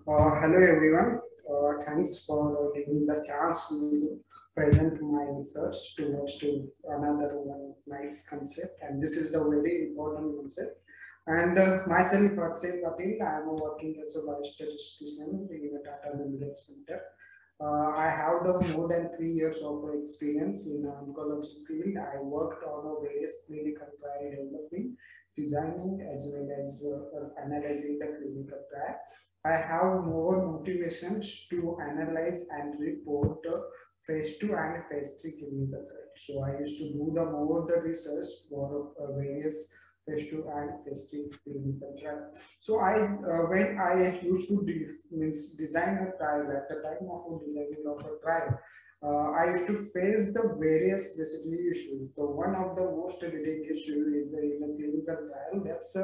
Hello everyone. Thanks for giving the chance to present my research towards to another one nice concept, and this is the very important concept. And myself, Akshay Patil, I am working as a biostatistician in the Tata Memorial Center. I have the more than 3 years of experience in oncology field. I worked on a various clinical trial developing, designing as well as analyzing the clinical trial. I have more motivations to analyze and report phase 2 and phase 3 clinical trials. So I used to do the more the research for various phase 2 and phase 3 clinical trial. So when I used to means design a trial at the time of designing of a trial, I used to face the various basically issues. So one of the most leading issue is in a clinical trial that's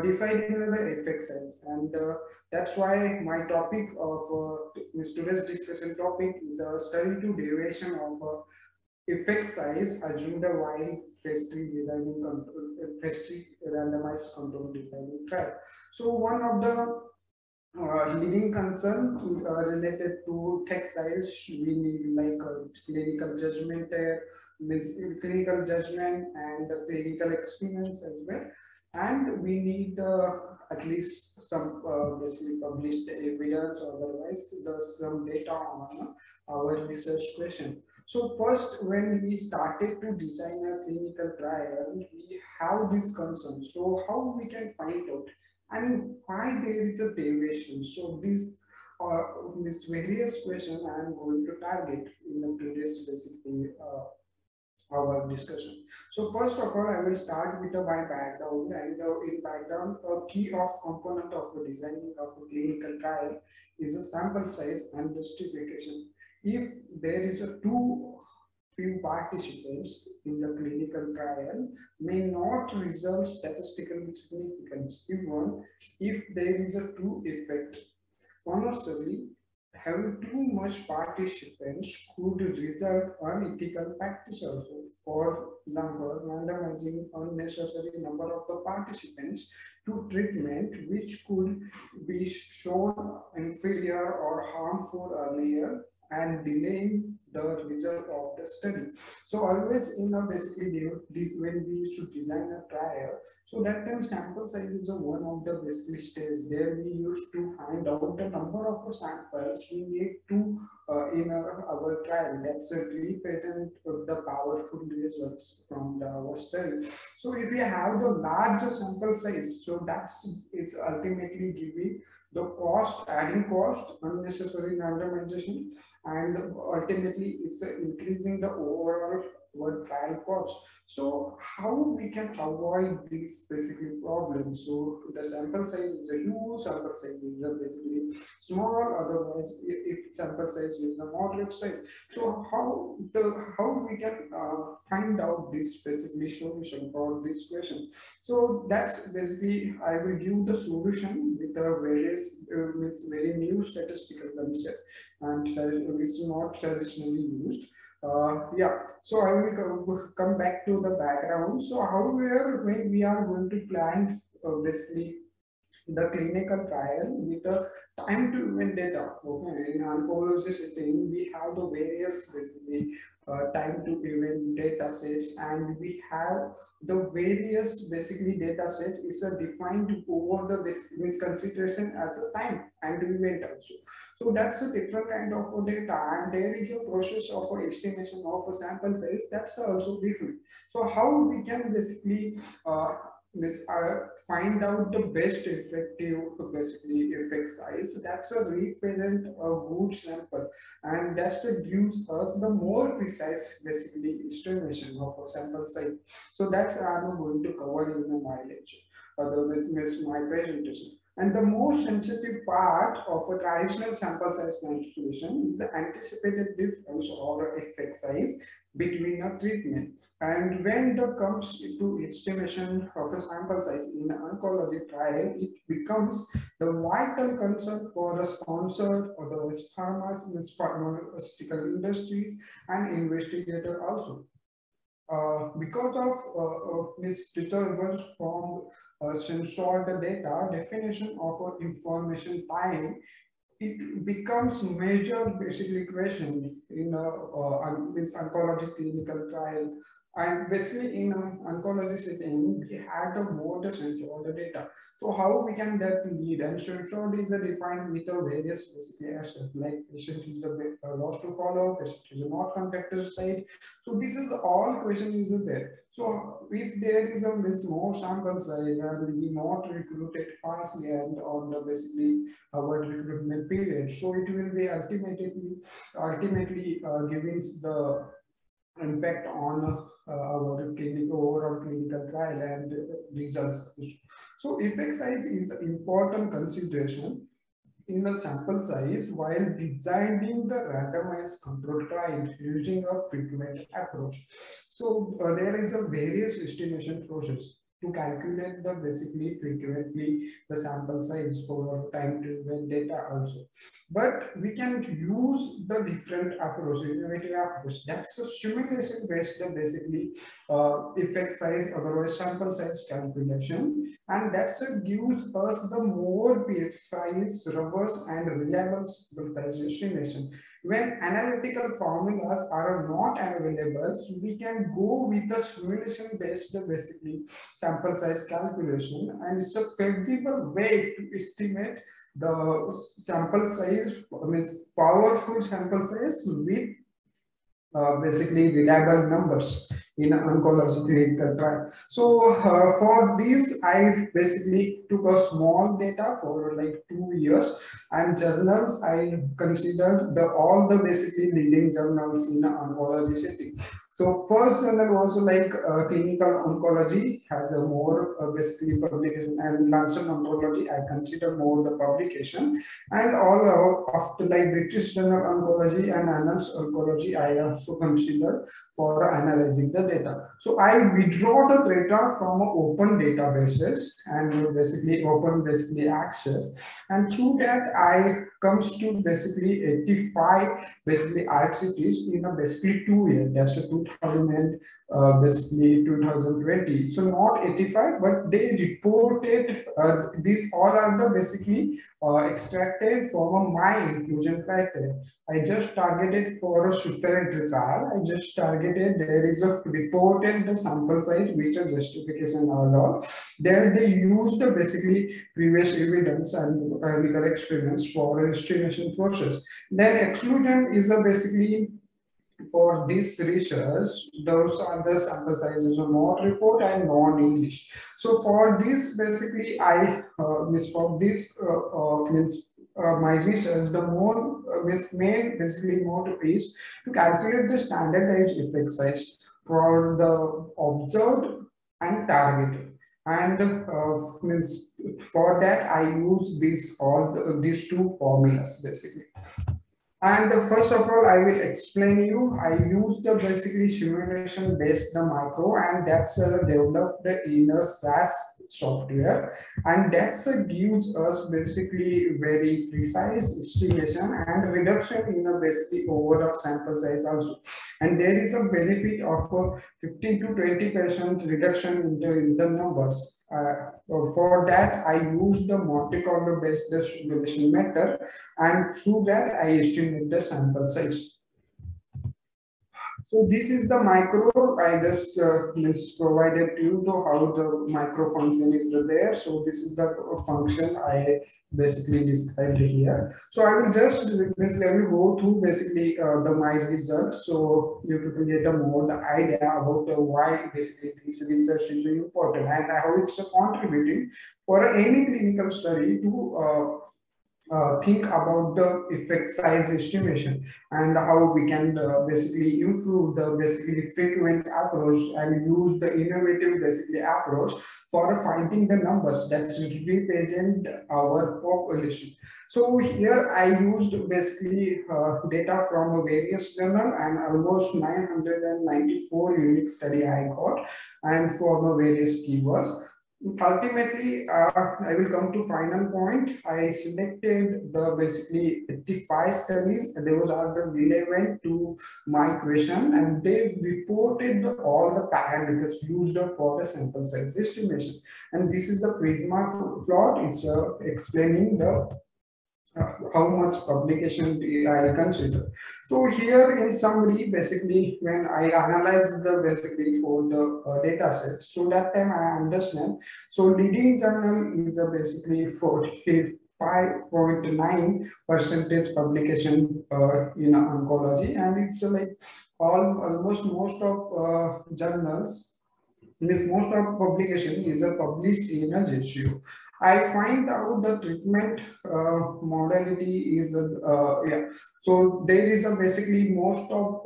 defining the effect size, and that's why my topic of today's discussion topic is a study to deviation of effect size assumed while phase 3 designing control, phase 3 randomized control designing trial. So one of the leading concern related to effect size, we need like clinical judgment, means clinical judgment and clinical experience as well, and we need at least some basically published evidence, otherwise there's some data on our research question. So first, when we started to design a clinical trial, we have this concern. So how we can find out and why there is a deviation? So this various question I am going to target in the today's basically our discussion. So first of all, I will start with my background, and in background, a key of component of the designing of a clinical trial is a sample size and justification. If there is a too few participants in the clinical trial may not result statistical significance even if there is a true effect. Conversely, having too much participants could result unethical practice also. For example, randomizing unnecessary number of the participants to treatment which could be shown inferior or harmful earlier and delaying the result of the study. So always in a basically when we used to design a trial, so that time sample size is a one of the basically stage. There we used to find out the number of samples we need to in our trial. That's represent the powerful results from our study. So if we have the larger sample size, so that's is ultimately giving the cost, adding cost, unnecessary randomization, and ultimately is increasing the overall trial cost. So how we can avoid these basically problems? So the sample size is a huge, sample size is a basically small. Otherwise, if sample size is a moderate size, so how we can find out this basically solution for this question? So that's basically I will give the solution with the various with very new statistical concept, and it's not traditionally used. Yeah, so I will come back to the background. So however, when we are going to plan basically the clinical trial with the time to event data. Okay, in oncology setting, we have the various basically time to event data sets, and we have the various basically data sets is a defined over the this consideration as a time and event also. So that's a different kind of data, and there is a process of estimation of a sample size that's also different. So how we can basically find out the best effective basically effect size, that's a represent a good sample, and that's a gives us the more precise basically estimation of a sample size. So that's I'm going to cover in my lecture, otherwise my presentation. And the most sensitive part of a traditional sample size manipulation is the anticipated difference or effect size between a treatment. And when it comes to estimation of a sample size in an oncology trial, it becomes the vital concern for the sponsor or the pharmaceutical industries and investigator also. Because of this disturbance from censored data, definition of information time, it becomes major basically question in means oncology clinical trial. And basically in oncology setting, we had the more the censored data. So how we can that lead, and censored is defined with the various basically aspects like patient is lost to follow, patient is not contacted site. So this is all question is there. So if there is a means more sample size and we not recruited fastly and on the basically our recruitment period, so it will be ultimately giving the impact on our overall clinical trial and results. So effect size is an important consideration in a sample size while designing the randomized control trial using a frequent approach. So there is a various estimation process to calculate the basically frequently the sample size for time to event data also. But we can use the different approach, innovative approach. That's a simulation based basically effect size, otherwise sample size calculation, and that's gives us the more precise, robust, and reliable sample size estimation. When analytical formulas are not available, so we can go with the simulation based basically sample size calculation, and it's a feasible way to estimate the sample size, means powerful sample size with basically reliable numbers in oncology clinical trial. So for this, I basically took a small data for like 2 years, and journals I considered the all the basically leading journals in oncology setting. So first journal was like clinical oncology has a more basically publication, and Lancet Oncology I consider more the publication, and all after like British Journal Oncology and Annals Oncology I also consider for analyzing the data. So I withdraw the data from open databases and basically open basically access, and through that I comes to basically 85 basically RCTs in a basically 2 years. That's a 2000 and basically 2020. So not 85, but they reported these all are the basically extracted from my inclusion criteria. I just targeted for a superior trial. I just targeted there is a reported the sample size which a justification all. There they used the basically previous evidence and clinical experience for estimation process. Then exclusion is a basically for this research, those are the sample sizes of not report and non-English. So for this, basically, I means for this means my research, the more main basically mode is to calculate the standardized effect size for the observed and targeted. And means for that I use these two formulas basically. And first of all, I will explain you. I use the basically simulation based the micro, and that's developed in a SaaS software, and that's gives us basically very precise estimation and reduction in a basically overall sample size also. And there is a benefit of 15 to 20% reduction in the numbers. For that, I use the Monte Carlo based simulation method, and through that I estimate the sample size. So this is the micro. I just provided to you to how the micro function is there. So this is the function I basically described here. So I will just let me go through basically the my results. So you people get a more the idea about why basically this research is important and how it's contributing for any clinical study to think about the effect size estimation and how we can basically improve the basically frequent approach and use the innovative basically approach for finding the numbers that represent our population. So here I used basically data from a various journal and almost 994 unique study I got and from various keywords. ultimately, I will come to final point. I selected the basically 85 studies. Those are the relevant to my question, and they reported all the parameters used for the sample size estimation. And this is the Prisma plot. It's explaining the how much publication I consider. So here in summary, basically when I analyze the basically for the data sets, so that time I understand. So leading journal is a basically 45.9 percentage publication in oncology, and it's like almost most of journals, means most of publication is a published in a JCU. I find out the treatment modality is yeah. So there is a basically most of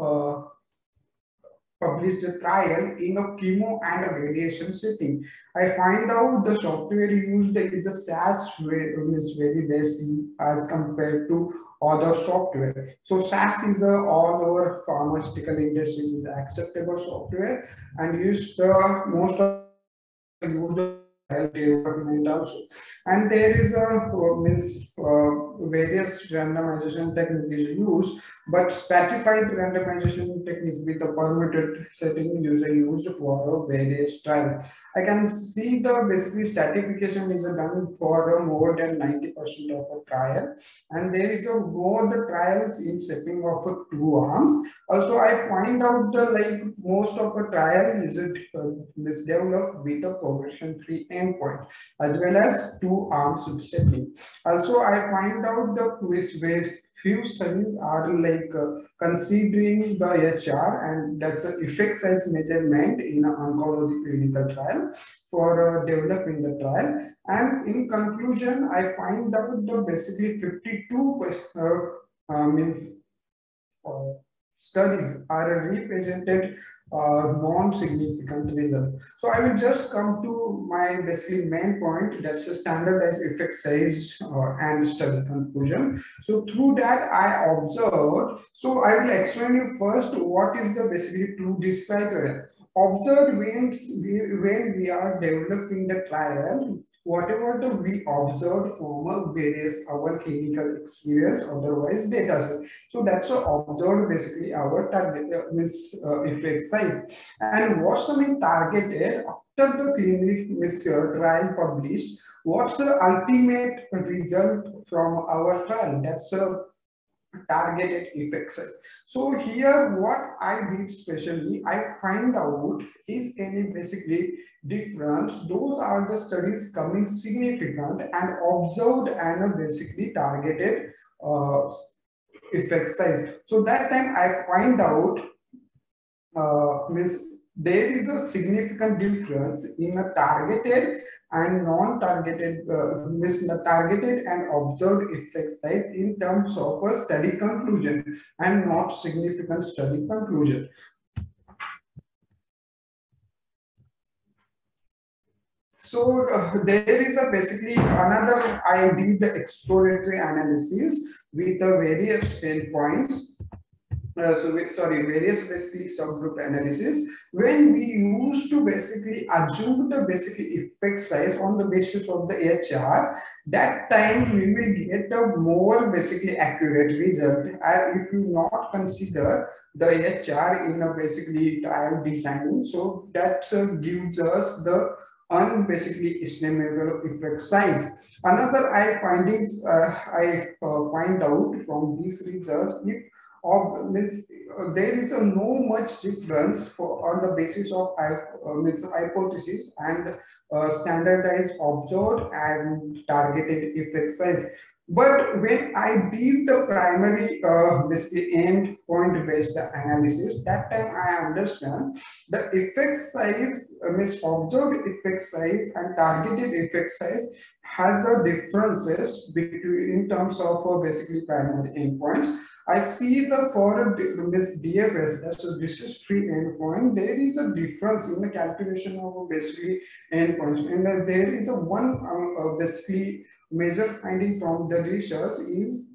published a trial in a chemo and a radiation setting. I find out the software used is a SaaS, is very less as compared to other software. So SaaS is a all over pharmaceutical industry is acceptable software and used most of used health development also. And there is a means various randomization technique is used, but stratified randomization technique with a permitted setting user used for various trials. I can see the basically stratification is done for more than 90% of a trial, and there is a more the trials in setting of two arms. Also, I find out the like most of the trial is it misdeveloped with a progression free endpoint as well as two arms setting. Also, I find out the where few studies are like considering the HR, and that's the effect size measurement in an oncology clinical trial for developing the trial. And in conclusion, I find out the basically 52 means uh, studies are represented non-significant result. So I will just come to my basically main point, that's a standardized effect size and study conclusion. So through that I observed, so I will explain you first what is the basically true this criteria. Observed when we are developing the trial, whatever the we observed from a various our clinical experience, otherwise data set. So that's what observed basically our target means effect size. And what's the main targeted after the clinical trial published? What's the ultimate result from our trial? That's a targeted effect size. So here what I did specially, I find out is any basically difference. Those are the studies coming significant and observed and basically targeted effect size. So that time I find out means there is a significant difference in a targeted and non-targeted means the targeted and observed effect size in terms of a study conclusion and not significant study conclusion. So there is a basically another I did the exploratory analysis with the various endpoints. Various basically subgroup analysis, when we used to basically assume the basically effect size on the basis of the HR, that time we will get a more basically accurate result. And if you not consider the HR in a basically trial design, so that gives us the basically estimable effect size. Another I findings I find out from this result, if of means there is a no much difference for on the basis of means hypothesis and standardized observed and targeted effect size. But when I did the primary basically end point based analysis, that time I understand the effect size means observed effect size and targeted effect size has a differences between in terms of basically primary endpoints. I see the for this DFS, that's a disease free endpoint, there is a difference in the calculation of basically endpoints. And there is a one basically major finding from the research is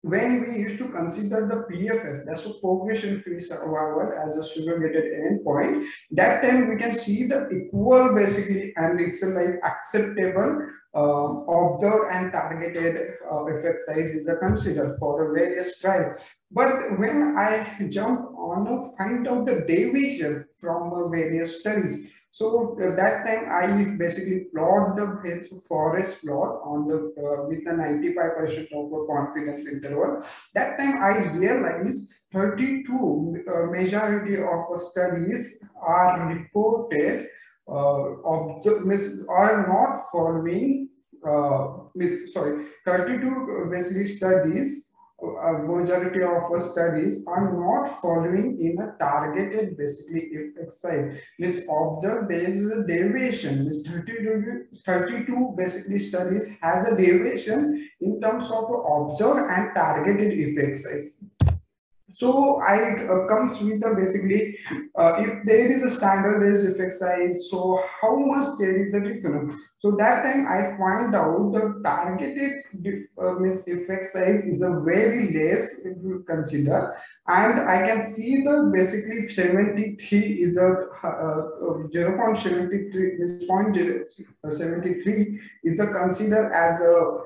when we used to consider the PFS, that's a progression-free survival, as a surrogated endpoint, that time we can see the equal basically, and it's like acceptable observed and targeted effect size is considered for various trials. But when I jump on to find out the deviation from various studies, so that time I basically plot the forest plot on the with a 95% of the confidence interval. That time I realized 32 majority of studies are reported are not following sorry, 32 basically studies, majority of studies are not following in a targeted basically effect size. Means observe there is a deviation. Means 32 basically studies has a deviation in terms of observed and targeted effect size. So I comes with the basically if there is a standardized effect size, so how much there is a difference. So that time I find out the targeted means effect size is a very less if you consider, and I can see the basically 73 is a 0.73 is 0.073 is a considered as a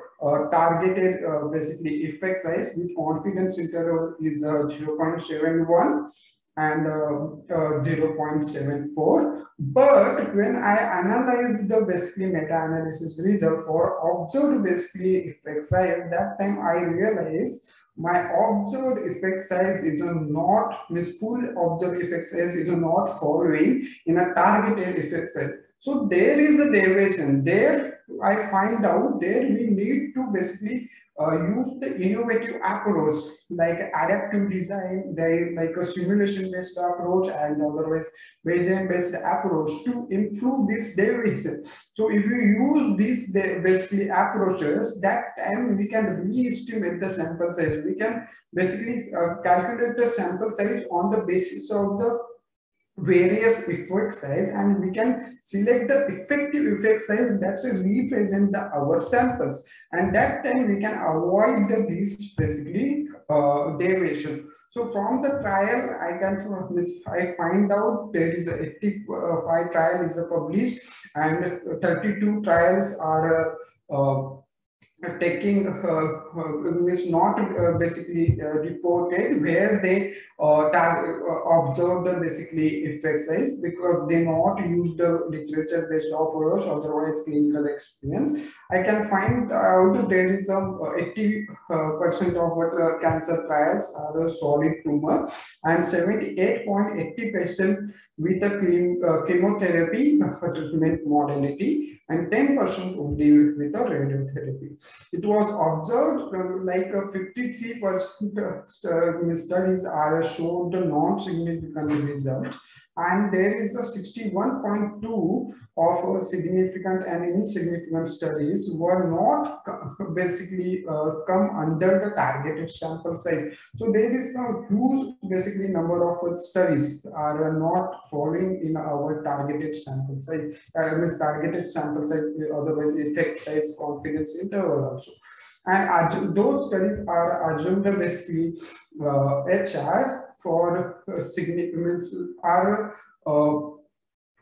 targeted basically effect size with confidence interval is 0.71 and 0.74. But when I analyze the basically meta-analysis result for observed basically effect size, that time I realize my observed effect size is not, means full observed effect size is not following in a targeted effect size. So there is a deviation there. I find out there we need to basically use the innovative approach like adaptive design, like a simulation based approach and otherwise Bayesian based approach to improve this deviation. So if you use these basically approaches, that time we can re-estimate the sample size. We can basically calculate the sample size on the basis of the various effect size, and we can select the effective effect size that's represent the our samples, and that time we can avoid these basically deviation. So from the trial I find out there is a 85 trial is published and 32 trials are taking is not basically reported where they observe the basically effect size, because they not use the literature based approach, otherwise clinical experience. I can find out there is some 80% of what cancer trials are a solid tumor and 78.80% with a chemotherapy treatment modality and 10% only with a radiotherapy. It was observed like 53% studies are showed the non-significant result, and there is a 61.2 of significant and insignificant studies were not basically come under the targeted sample size. So there is a huge basically number of studies are not falling in our targeted sample size. Means targeted sample size, otherwise effect size confidence interval also. And those studies are assumed basically HR for significance are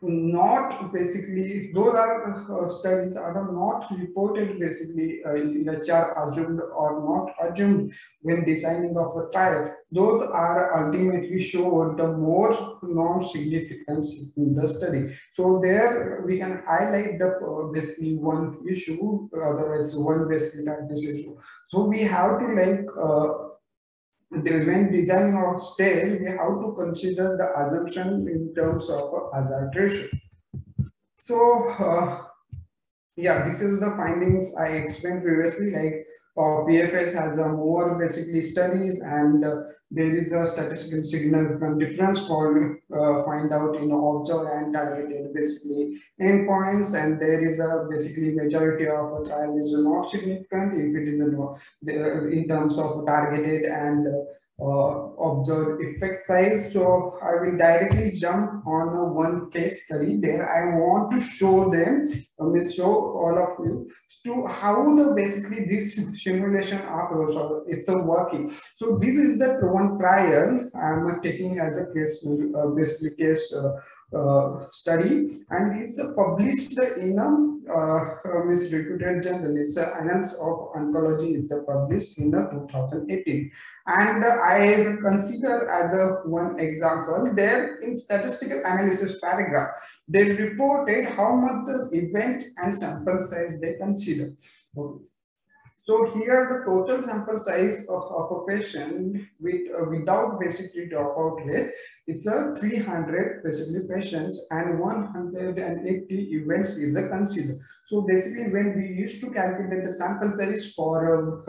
not basically, those are studies are not reported basically in HR assumed or not assumed when designing of a trial. Those are ultimately shown the more non-significance in the study. So there we can highlight the basically one issue, otherwise one basically this issue. So we have to like when designing our stage, we have to consider the assumption in terms of hazard ratio. So yeah, this is the findings I explained previously. Like PFS has a more basically studies, and there is a statistical significant difference called find out in observed and targeted basically endpoints, and there is a basically majority of a trial is not significant if it is in terms of targeted and observed effect size. So I will directly jump on one case study. There I want to show them, show all of you to how the basically this simulation approach or it's a working. So this is the one trial I'm taking as a case, basically case study, and it's published in a reputed journal. It's Annals of Oncology. It's published in 2018, and I consider as a one example there in statistical analysis paragraph they reported how much the event and sample size they consider. Okay. So here the total sample size of a patient with without basically dropout rate, it's a 300 basically patients and 180 events is the considered. So basically when we used to calculate the sample size for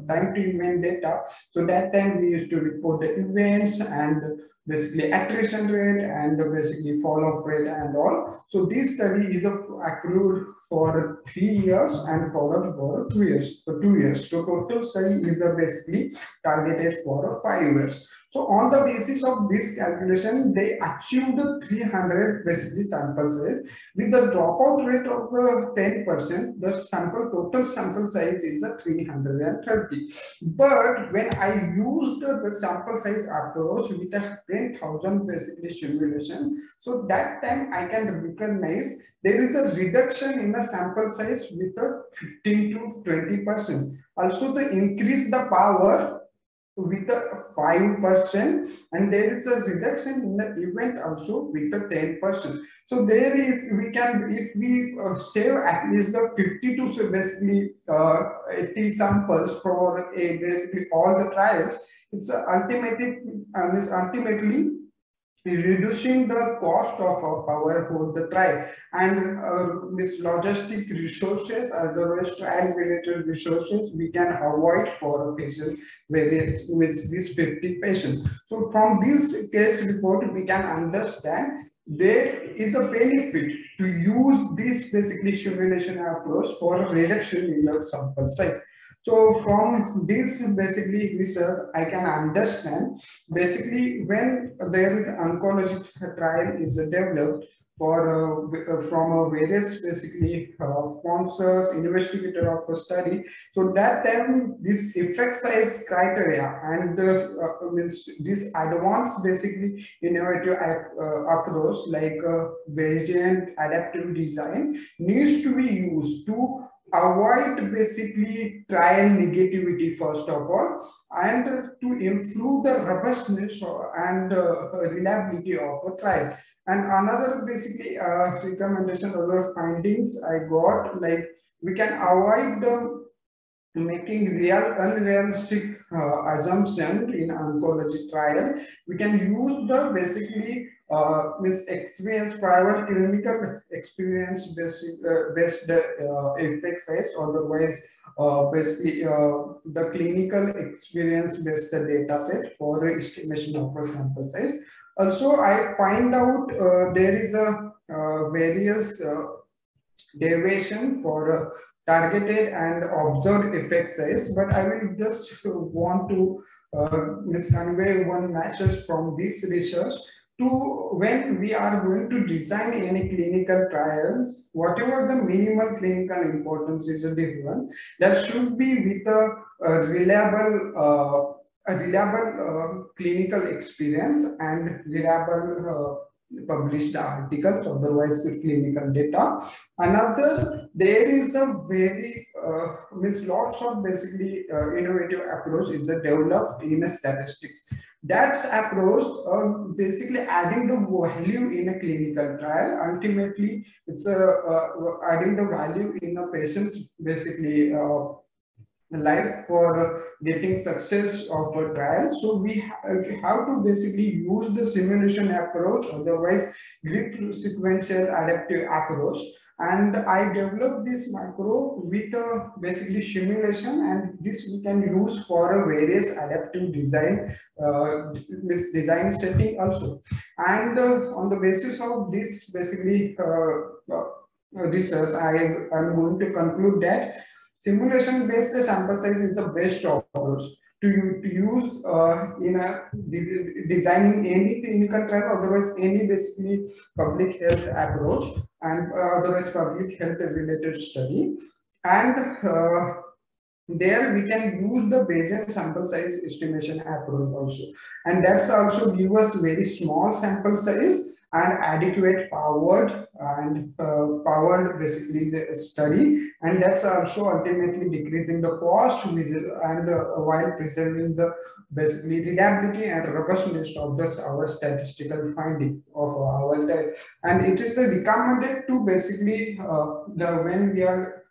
time to event data, so that time we used to report the events and basically attrition rate and basically follow-up rate and all. So this study is accrued for 3 years and followed for 2 years. So 2 years. So total study is basically targeted for 5 years. So on the basis of this calculation, they achieved 300 basically sample size. With the dropout rate of 10%, the total sample size is 330. But when I used the sample size approach with a 10,000 basically simulation, so that time I can recognize there is a reduction in the sample size with a 15 to 20%. Also, they increase the power with a 5%, and there is a reduction in the event also with a 10%. So there is, we can, if we save at least the 50 to basically 80 samples for basically all the trials, it's ultimately reducing the cost of our whole the trial, and this logistic resources, otherwise trial related resources we can avoid for a patient various with these 50 patients. So from this case report we can understand there is a benefit to use this basically simulation approach for a reduction in the sample size. So from this basically research, I can understand basically when there is oncology trial is developed for from various basically sponsors, investigator of a study. So that time this effect size criteria and this advanced basically innovative approach like Bayesian adaptive design needs to be used to avoid basically trial negativity first of all, and to improve the robustness and reliability of a trial. And another basically recommendation, other findings I got, like we can avoid the making unrealistic assumption in oncology trial. We can use the basically this experience, private clinical experience based effect size, otherwise basically the clinical experience based data set for estimation of a sample size. Also, I find out there is a various deviation for targeted and observed effect size, but I will just want to convey one message from this research to when we are going to design any clinical trials, whatever the minimal clinical importance is a difference, that should be with a reliable clinical experience and reliable published articles, otherwise clinical data. Another, there is a very lots of basically innovative approach is developed in a statistics. That approach basically adding the value in a clinical trial. Ultimately, it's adding the value in a patient basically life for getting success of a trial. So we have to basically use the simulation approach, otherwise grid sequential adaptive approach. And I developed this macro with basically simulation, and this we can use for various adaptive design, this design setting also. And on the basis of this basically research, I am going to conclude that simulation based sample size is the best approach to use in a designing any clinical trial, otherwise any basically public health approach, and otherwise public health related study. And there we can use the Bayesian sample size estimation approach also, and that's also give us very small sample size and adequate powered basically the study, and that's also ultimately decreasing the cost and while preserving the basically reliability and robustness of this our statistical finding of our data. And it is recommended to basically the when we are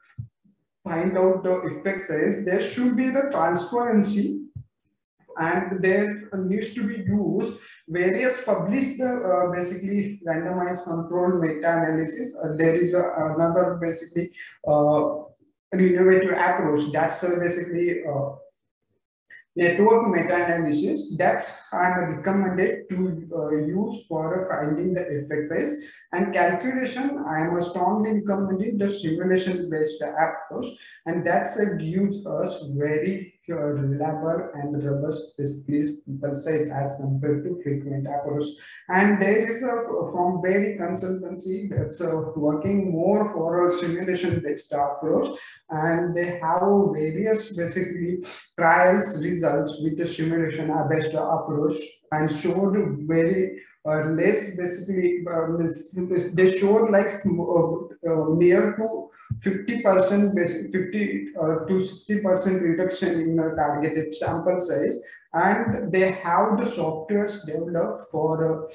find out the effect size, there should be the transparency, and there needs to be used various published basically randomized controlled meta-analysis. There is another basically innovative approach that's basically network meta-analysis that's recommended to use for finding the effect size and calculation. I am strongly recommending the simulation-based approach, and that's gives us very reliable and robust basically sample size as compared to frequent approach. And there is a from very consultancy that's working more for a simulation-based approach, and they have various basically trials results with the simulation based approach, and showed very less basically they showed like near to 50%, 50 to 60% reduction in targeted sample size, and they have the softwares developed for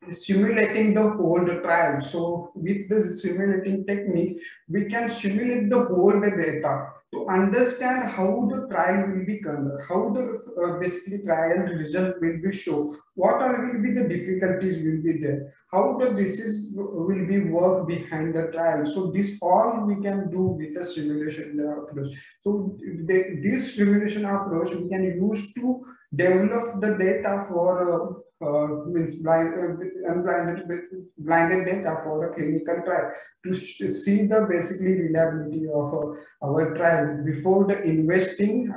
simulating the whole trial. So with the simulating technique, we can simulate the whole data to understand how the trial will be conducted, how the basically trial result will be shown, what are will be the difficulties will be there, how the disease will be work behind the trial. So this all we can do with the simulation approach. So this simulation approach we can use to develop the data for means blinded data for a clinical trial to see the basically reliability of our trial before the investing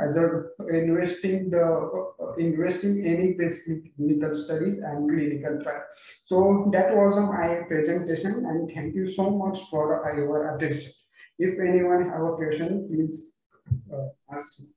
any basically clinical studies and clinical trial. So that was my presentation, and thank you so much for your attention. If anyone have a question, please ask me.